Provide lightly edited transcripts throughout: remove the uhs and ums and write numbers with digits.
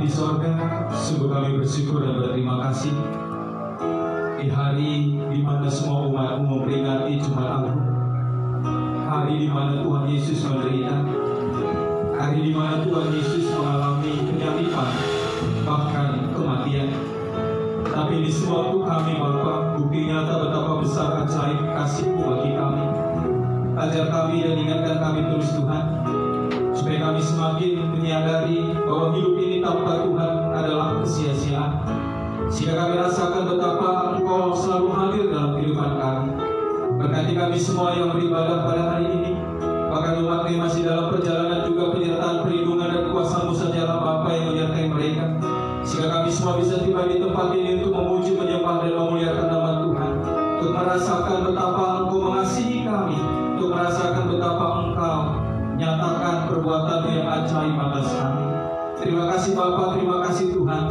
di sorga, sungguh kami bersyukur dan berterima kasih di hari di mana semua umat-Mu memperingati Jumat Agung, hari di mana Tuhan Yesus menderita, hari di mana Tuhan Yesus mengalami penyaliban, bahkan kematian. Tapi di semua itu kami Bapa, bukti nyata betapa besar ajaib kasih-Mu bagi kami. Ajar kami dan ingatkan kami terus Tuhan, supaya kami semakin menyadari bahwa hidup ini tanpa Tuhan adalah kesia-siaan. Sehingga kami rasakan betapa Engkau selalu hadir dalam kehidupan kami. Berkati kami semua yang beribadah pada hari ini, bahkan umat yang masih dalam perjalanan juga penyertaan perlindungan dan kuasa-Mu sejarah Bapa yang menyertai mereka. Sehingga kami semua bisa tiba di tempat ini untuk memuji, menyembah dan memuliakan nama Tuhan, untuk merasakan betapa Engkau mengasihi kami, untuk merasakan betapa Engkau nyatakan perbuatan yang ajaib atas kami. Terima kasih Bapa, terima kasih Tuhan.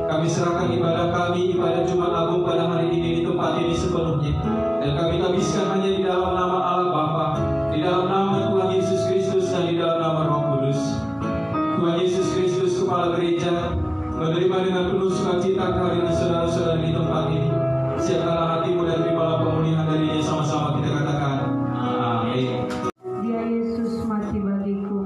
Kami serahkan ibadah kami, ibadah Jumat Agung pada hari ini di tempat ini sepenuhnya, dan kami tabiskan hanya di dalam nama Allah Bapa, di dalam nama Tuhan Yesus Kristus, dan di dalam nama Roh Kudus. Tuhan Yesus Kristus, Kepala Gereja, menerima dengan penuh sukacita kehadiran saudara-saudara di tempat ini. Siapkanlah hatimu dan terimalah pemulihan darinya, sama-sama kita katakan amin. Dia Yesus mati bagiku.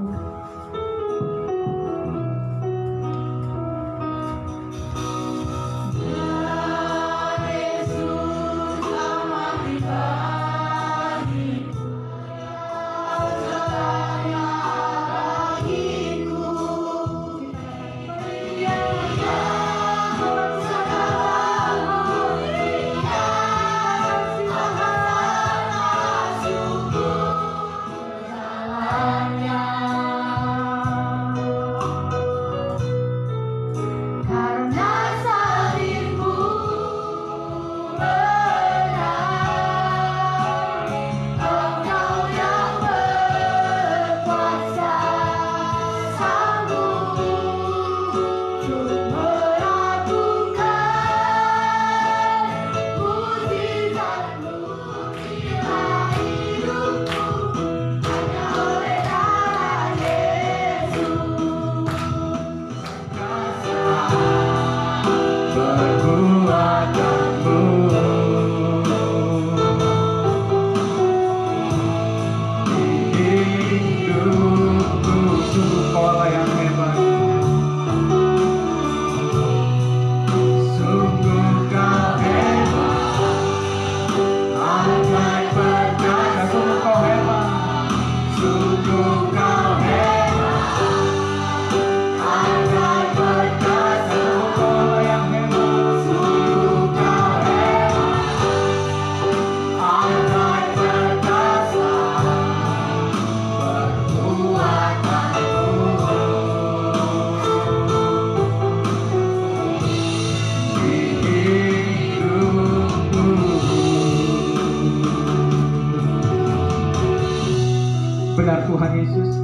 Benar Tuhan Yesus,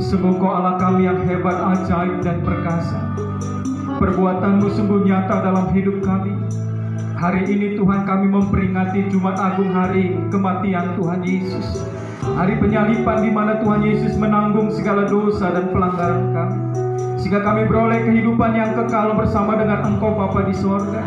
sungguh Kau Allah kami yang hebat, ajaib dan perkasa. Perbuatan-Mu sungguh nyata dalam hidup kami. Hari ini Tuhan kami memperingati Jumat Agung, hari kematian Tuhan Yesus, hari penyaliban di mana Tuhan Yesus menanggung segala dosa dan pelanggaran kami, sehingga kami beroleh kehidupan yang kekal bersama dengan Engkau Bapa di sorga.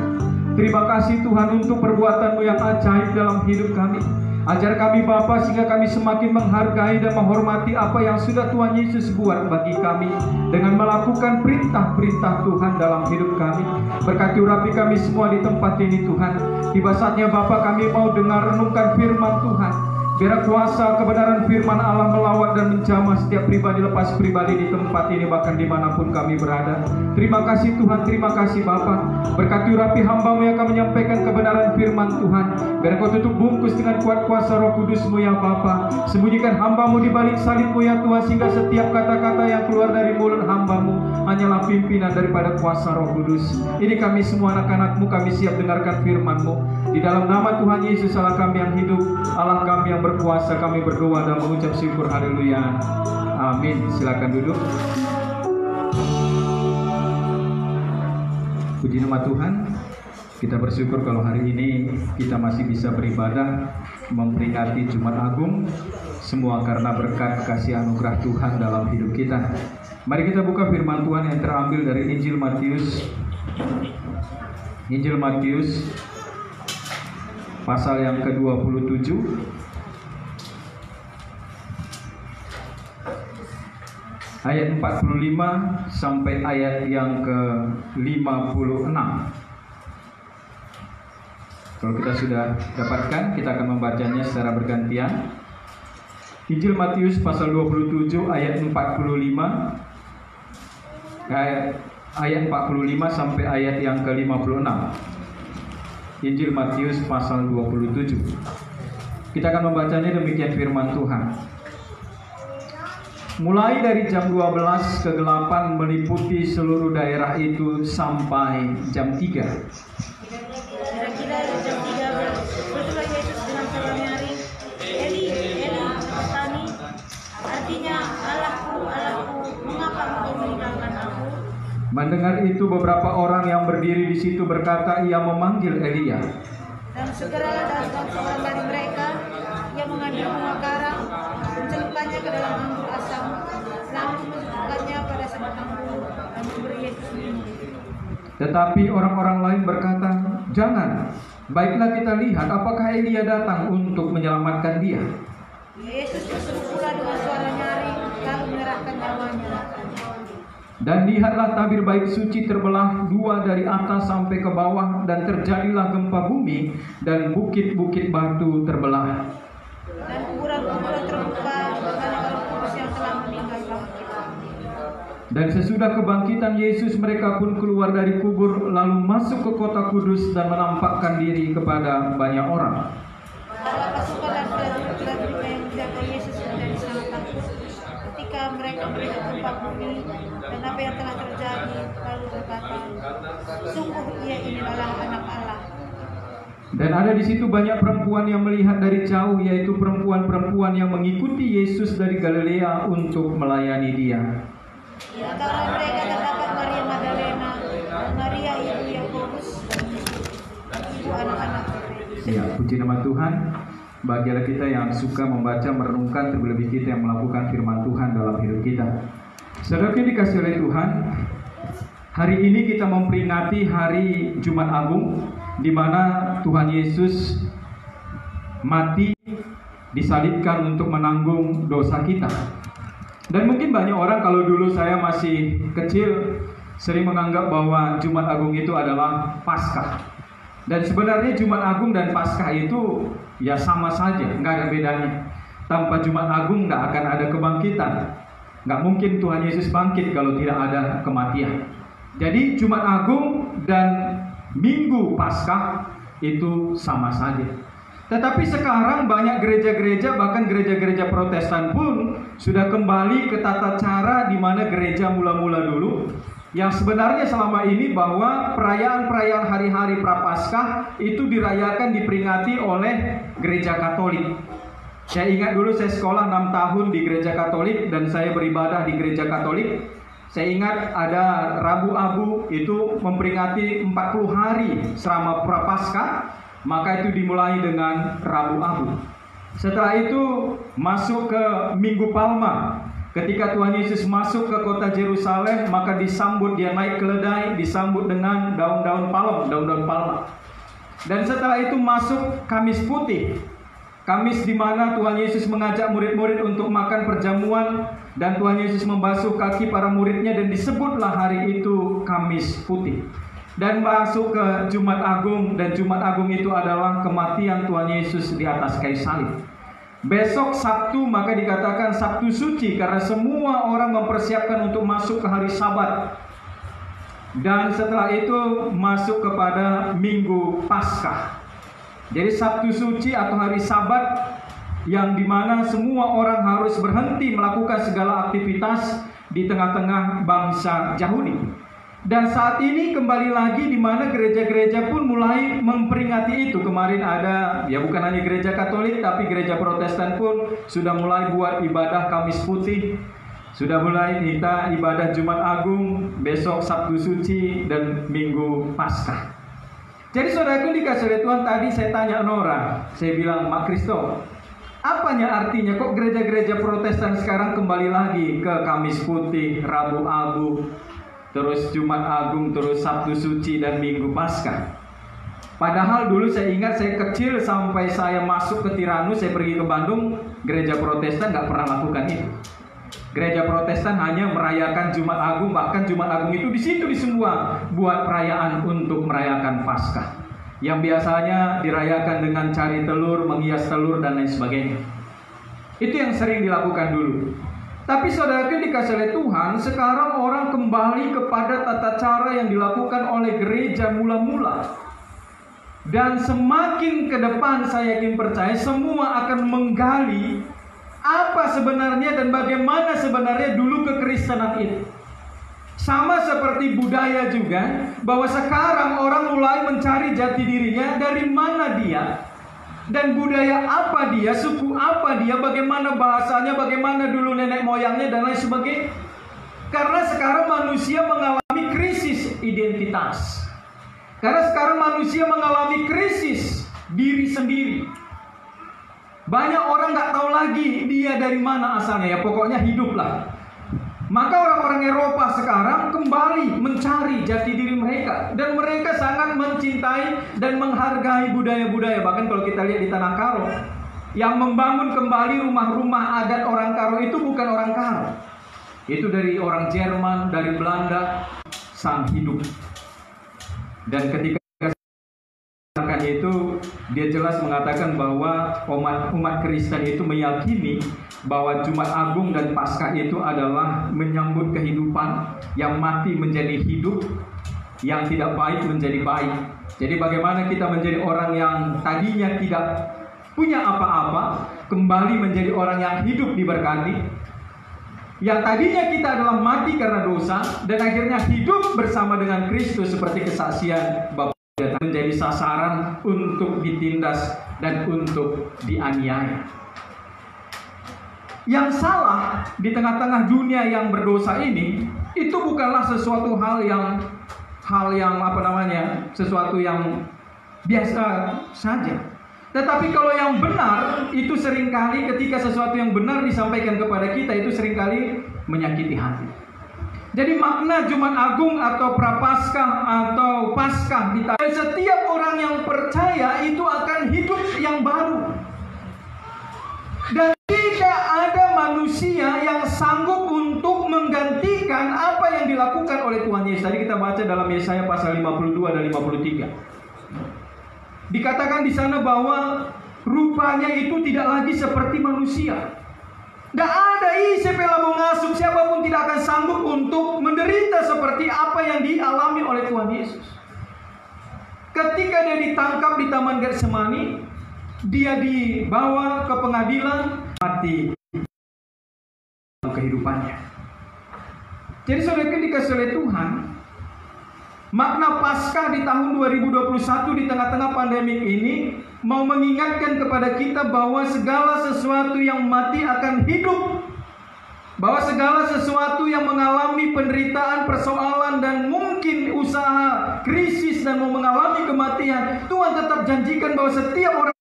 Terima kasih Tuhan untuk perbuatan-Mu yang ajaib dalam hidup kami. Ajar kami Bapa sehingga kami semakin menghargai dan menghormati apa yang sudah Tuhan Yesus buat bagi kami dengan melakukan perintah-perintah Tuhan dalam hidup kami. Berkati urapi kami semua di tempat ini Tuhan. Tiba saatnya Bapa kami mau dengar renungkan firman Tuhan. Biar kuasa kebenaran firman Allah melawat dan menjamah setiap pribadi lepas pribadi di tempat ini, bahkan dimanapun kami berada. Terima kasih Tuhan, terima kasih Bapa. Berkati urapi hamba-Mu yang akan menyampaikan kebenaran firman Tuhan. Biar Kau tutup bungkus dengan kuat kuasa Roh Kudus-Mu ya Bapa. Sembunyikan hamba-Mu di balik salib-Mu ya Tuhan, sehingga setiap kata-kata yang keluar dari mulut hamba-Mu hanyalah pimpinan daripada kuasa Roh Kudus. Ini kami semua anak-anak-Mu, kami siap dengarkan firman-Mu. Di dalam nama Tuhan Yesus Allah kami yang hidup, Allah kami yang berkuasa, kami berdoa dan mengucap syukur. Haleluya. Amin. Silakan duduk. Puji nama Tuhan. Kita bersyukur kalau hari ini kita masih bisa beribadah memperingati Jumat Agung. Semua karena berkat kasih anugerah Tuhan dalam hidup kita. Mari kita buka firman Tuhan yang terambil dari Injil Matius. Injil Matius pasal yang ke-27 ayat 45 sampai ayat yang ke-56. Kalau kita sudah dapatkan, kita akan membacanya secara bergantian. Injil Matius pasal 27 ayat 45 sampai ayat yang ke-56. Injil Matius pasal 27. Kita akan membacanya demikian firman Tuhan. Mulai dari jam 12 kegelapan meliputi seluruh daerah itu sampai jam 3. Kira-kira jam 3 berdoa Yesus dengan seorang nyaring, Eli, Eli, Tani, artinya Allahku, Allahku, mengapa engkau meninggalkan aku? Mendengar itu beberapa orang yang berdiri di situ berkata, ia memanggil Elia. Dan segeralah datang seorang dari mereka yang mengambil bunga karang, mencelupkannya ke dalam anggur asam, lalu mencelupkannya pada sebatang bulu dan memberi Yesus minum. Tetapi orang-orang lain berkata, jangan, baiklah kita lihat apakah Elia datang untuk menyelamatkan dia. Yesus berseru pula dengan suara nyaring, lalu menyerahkan nyawanya. Dan lihatlah tabir bait suci terbelah dua dari atas sampai ke bawah, dan terjadilah gempa bumi, dan bukit-bukit batu terbelah. Dan kuburan-kuburan terbuka, dan orang kudus yang telah meninggal bangkit. Dan sesudah kebangkitan Yesus, mereka pun keluar dari kubur, lalu masuk ke kota kudus dan menampakkan diri kepada banyak orang. Para pasukan dan prajurit yang menjaga Yesus menjadi sangat takut ketika mereka melihat gempa bumi dan apa yang telah terjadi, lalu berkata, sungguh ia ini adalah anak Allah. Dan ada di situ banyak perempuan yang melihat dari jauh, yaitu perempuan-perempuan yang mengikuti Yesus dari Galilea untuk melayani dia. Di antara mereka terdapat Maria Magdalena dan Maria ibu Yakobus dan ibu anak-anak Zebedus. Ya, puji nama Tuhan. Bagilah kita yang suka membaca, merenungkan, terlebih kita yang melakukan firman Tuhan dalam hidup kita. Saudara yang dikasihi oleh Tuhan, hari ini kita memperingati hari Jumat Agung, di mana Tuhan Yesus mati, disalibkan untuk menanggung dosa kita. Dan mungkin banyak orang, kalau dulu saya masih kecil, sering menganggap bahwa Jumat Agung itu adalah Paskah. Dan sebenarnya Jumat Agung dan Paskah itu ya sama saja, nggak ada bedanya. Tanpa Jumat Agung nggak akan ada kebangkitan. Nggak mungkin Tuhan Yesus bangkit kalau tidak ada kematian. Jadi Jumat Agung dan Minggu Paskah itu sama saja. Tetapi sekarang banyak gereja-gereja, bahkan gereja-gereja Protestan pun sudah kembali ke tata cara di mana gereja mula-mula dulu, yang sebenarnya selama ini bahwa perayaan-perayaan hari-hari Prapaskah itu dirayakan, diperingati oleh gereja Katolik. Saya ingat dulu saya sekolah 6 tahun di gereja Katolik dan saya beribadah di gereja Katolik. Saya ingat ada Rabu Abu itu memperingati 40 hari selama Prapaskah, maka itu dimulai dengan Rabu Abu. Setelah itu masuk ke Minggu Palma. Ketika Tuhan Yesus masuk ke kota Yerusalem, maka disambut, dia naik keledai, disambut dengan daun-daun palma. Dan setelah itu masuk Kamis Putih. Kamis di mana Tuhan Yesus mengajak murid-murid untuk makan perjamuan, dan Tuhan Yesus membasuh kaki para muridnya, dan disebutlah hari itu Kamis Putih. Dan masuk ke Jumat Agung, dan Jumat Agung itu adalah kematian Tuhan Yesus di atas kayu salib. Besok Sabtu maka dikatakan Sabtu Suci, karena semua orang mempersiapkan untuk masuk ke hari Sabat. Dan setelah itu masuk kepada Minggu Paskah. Jadi Sabtu Suci atau hari Sabat, yang dimana semua orang harus berhenti melakukan segala aktivitas di tengah-tengah bangsa Yahudi. Dan saat ini kembali lagi di mana gereja-gereja pun mulai memperingati itu. Kemarin ada, ya bukan hanya gereja Katolik, tapi gereja Protestan pun sudah mulai buat ibadah Kamis Putih. Sudah mulai kita ibadah Jumat Agung, besok Sabtu Suci, dan Minggu Paskah. Jadi saudaraku dikasih oleh Tuhan, tadi saya tanya Nora, saya bilang, Mak Kristo, Apanya artinya? Kok gereja-gereja Protestan sekarang kembali lagi ke Kamis Putih, Rabu Abu, terus Jumat Agung, terus Sabtu Suci dan Minggu Paskah? Padahal dulu saya ingat saya kecil sampai saya masuk ke Tiranus, saya pergi ke Bandung, gereja Protestan nggak pernah lakukan itu. Gereja Protestan hanya merayakan Jumat Agung, bahkan Jumat Agung itu di situ di semua buat perayaan untuk merayakan Paskah, yang biasanya dirayakan dengan cari telur, menghias telur dan lain sebagainya. Itu yang sering dilakukan dulu. Tapi saudaraku dikasih oleh Tuhan, sekarang orang kembali kepada tata cara yang dilakukan oleh gereja mula-mula. Dan semakin ke depan saya yakin percaya semua akan menggali apa sebenarnya dan bagaimana sebenarnya dulu kekristenan itu. Sama seperti budaya juga, bahwa sekarang orang mulai mencari jati dirinya, dari mana dia, dan budaya apa dia, suku apa dia, bagaimana bahasanya, bagaimana dulu nenek moyangnya dan lain sebagainya. Karena sekarang manusia mengalami krisis identitas. Karena sekarang manusia mengalami krisis diri sendiri. Banyak orang nggak tahu lagi dia dari mana asalnya, ya pokoknya hiduplah. Maka orang-orang Eropa sekarang kembali mencari jati diri mereka. Dan mereka sangat mencintai dan menghargai budaya-budaya. Bahkan kalau kita lihat di Tanah Karo, yang membangun kembali rumah-rumah adat orang Karo itu bukan orang Karo. Itu dari orang Jerman, dari Belanda, sang hidup. Dan ketika itu dia jelas mengatakan bahwa umat Kristen itu meyakini bahwa Jumat Agung dan Paskah itu adalah menyambut kehidupan, yang mati menjadi hidup, yang tidak baik menjadi baik. Jadi bagaimana kita menjadi orang yang tadinya tidak punya apa-apa, kembali menjadi orang yang hidup diberkati. Yang tadinya kita adalah mati karena dosa, dan akhirnya hidup bersama dengan Kristus seperti kesaksian Bapa, menjadi sasaran untuk ditindas dan untuk dianiaya. Yang salah di tengah-tengah dunia yang berdosa ini, itu bukanlah sesuatu hal yang sesuatu yang biasa saja. Tetapi kalau yang benar, itu seringkali ketika sesuatu yang benar disampaikan kepada kita, itu seringkali menyakiti hati. Jadi makna Jumat Agung atau Prapaskah atau Paskah, setiap orang yang percaya itu akan hidup yang baru. Dan tidak ada manusia yang sanggup untuk menggantikan apa yang dilakukan oleh Tuhan Yesus. Tadi kita baca dalam Yesaya pasal 52 dan 53. Dikatakan di sana bahwa rupanya itu tidak lagi seperti manusia. Tidak ada siapa yang mengasuh, siapapun tidak akan sanggup untuk menderita seperti apa yang dialami oleh Tuhan Yesus. Ketika dia ditangkap di Taman Getsemani, dia dibawa ke pengadilan, mati kehidupannya. Jadi saudara dikasih oleh Tuhan, makna Paskah di tahun 2021 di tengah-tengah pandemik ini mau mengingatkan kepada kita bahwa segala sesuatu yang mati akan hidup. Bahwa segala sesuatu yang mengalami penderitaan, persoalan dan mungkin usaha krisis dan mau mengalami kematian, Tuhan tetap janjikan bahwa setiap orang.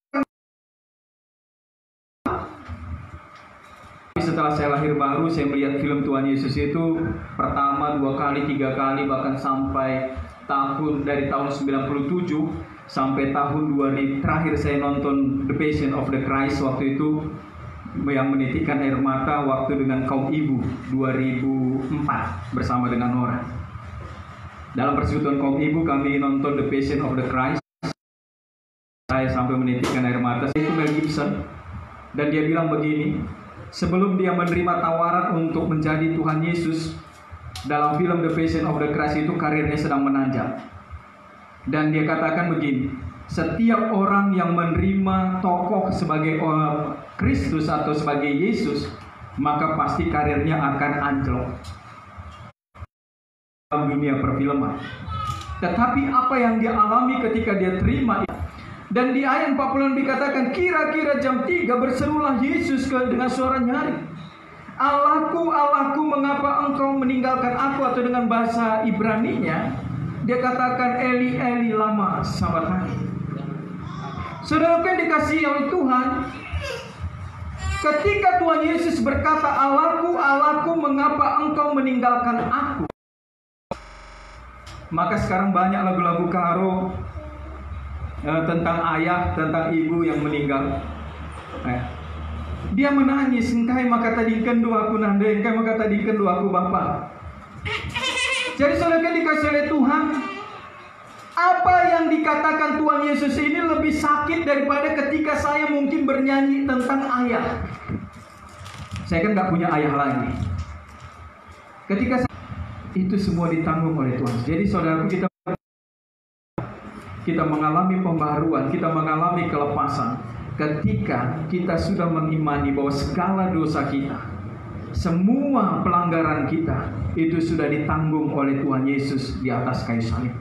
Setelah saya lahir baru, saya melihat film Tuhan Yesus itu pertama, 2 kali, 3 kali, bahkan sampai dari tahun 97 sampai tahun 2000. Terakhir saya nonton The Passion of the Christ waktu itu, yang menitikkan air mata waktu dengan kaum ibu 2004 bersama dengan orang. Dalam persekutuan kaum ibu kami nonton The Passion of the Christ. Saya sampai menitikkan air mata. Itu Mel Gibson, dan dia bilang begini, sebelum dia menerima tawaran untuk menjadi Tuhan Yesus, dalam film The Passion of the Christ itu karirnya sedang menanjak. Dan dia katakan begini, setiap orang yang menerima tokoh sebagai Kristus atau sebagai Yesus, maka pasti karirnya akan anjlok dalam dunia perfilman. Tetapi apa yang dia alami ketika dia terima, dan di ayat 40 dikatakan, kira-kira jam 3 berserulah Yesus dengan suara nyaring, Allahku, Allahku, mengapa engkau meninggalkan aku? Atau dengan bahasa Ibraninya, dia katakan, Eli, Eli, lama sabachthani. Saudara yang dikasihi oleh Tuhan, Ketika Tuhan Yesus berkata, "Allahku, Allahku, mengapa engkau meninggalkan aku?" Maka sekarang banyak lagu-lagu karo tentang ayah, tentang ibu yang meninggal. Dia menangis, "Engkai maka tadikan doaku nanda, engkai maka tadikan doaku Bapa." Jadi saudara dikasih oleh Tuhan, apa yang dikatakan Tuhan Yesus ini lebih sakit daripada ketika saya mungkin bernyanyi tentang ayah. Saya kan gak punya ayah lagi. Ketika itu semua ditanggung oleh Tuhan. Jadi saudaraku, kita mengalami pembaharuan, kita mengalami kelepasan ketika kita sudah mengimani bahwa segala dosa kita, semua pelanggaran kita itu sudah ditanggung oleh Tuhan Yesus di atas kayu salib.